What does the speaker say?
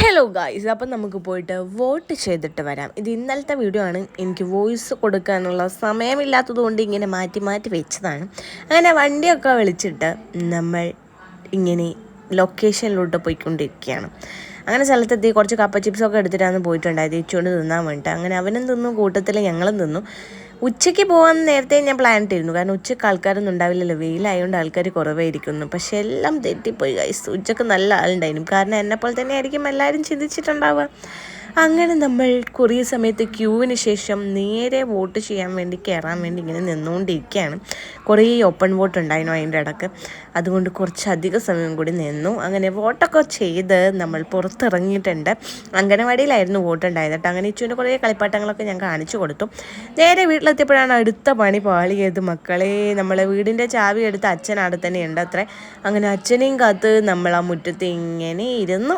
Hello guys, അപ്പം നമുക്ക് പോയിട്ട് വോട്ട് ചെയ്തിട്ട് വരാം. ഇത് ഇന്നലത്തെ വീഡിയോ ആണ്. എനിക്ക് വോയിസ് കൊടുക്കാനുള്ള സമയമില്ലാത്തത് കൊണ്ട് ഇങ്ങനെ മാറ്റി മാറ്റി വെച്ചതാണ്. അങ്ങനെ വണ്ടിയൊക്കെ വിളിച്ചിട്ട് നമ്മൾ ഇങ്ങനെ ലൊക്കേഷനിലോട്ട് പോയിക്കൊണ്ടിരിക്കുകയാണ്. അങ്ങനെ സ്ഥലത്തെത്തി കുറച്ച് കപ്പ ചിപ്സൊക്കെ എടുത്തിട്ടാണ് പോയിട്ടുണ്ടായത് ഇച്ചുകൊണ്ട് തിന്നാൻ വേണ്ടിയിട്ട്. അങ്ങനെ അവനും തിന്നു, കൂട്ടത്തിൽ ഞങ്ങളും തിന്നു. ഉച്ചയ്ക്ക് പോകാൻ നേരത്തെ ഞാൻ പ്ലാൻ ഇട്ടിരുന്നു, കാരണം ഉച്ചയ്ക്ക് ആൾക്കാരൊന്നും ഉണ്ടാവില്ലല്ലോ, വെയിലായതുകൊണ്ട് ആൾക്കാർ കുറവായിരിക്കുന്നു. പക്ഷെ എല്ലാം തെറ്റിപ്പോയി ഗൈസ്. ഉച്ചയ്ക്ക് നല്ല ആളുണ്ടായിരുന്നു, കാരണം എന്നെപ്പോലെ തന്നെ ആയിരിക്കും എല്ലാവരും ചിന്തിച്ചിട്ടുണ്ടാവുക. അങ്ങനെ നമ്മൾ കുറേ സമയത്ത് ക്യൂവിന് ശേഷം നേരെ വോട്ട് ചെയ്യാൻ വേണ്ടി കയറാൻ വേണ്ടി ഇങ്ങനെ നിന്നുകൊണ്ടിരിക്കുകയാണ്. കുറേ ഓപ്പൺ വോട്ട് ഉണ്ടായിരുന്നു അതിൻ്റെ ഇടയ്ക്ക്, അതുകൊണ്ട് കുറച്ചധികം സമയം കൂടി നിന്നു. അങ്ങനെ വോട്ടൊക്കെ ചെയ്ത് നമ്മൾ പുറത്തിറങ്ങിയിട്ടുണ്ട്. അംഗനവാടിയിലായിരുന്നു വോട്ട് ഉണ്ടായത് കേട്ടോ. അങ്ങനെ ഇച്ചുവിൻ്റെ കുറേ കളിപ്പാട്ടങ്ങളൊക്കെ ഞാൻ കാണിച്ചു കൊടുത്തു. നേരെ വീട്ടിലെത്തിയപ്പോഴാണ് അടുത്ത പണി പാളിയത് മക്കളെ. നമ്മളെ വീടിൻ്റെ ചാവി എടുത്ത് അച്ഛൻ അവിടെ തന്നെ ഉണ്ട് അത്രേ. അങ്ങനെ അച്ഛനെയും കാത്ത് നമ്മൾ ആ മുറ്റത്ത് ഇങ്ങനെ ഇരുന്നു.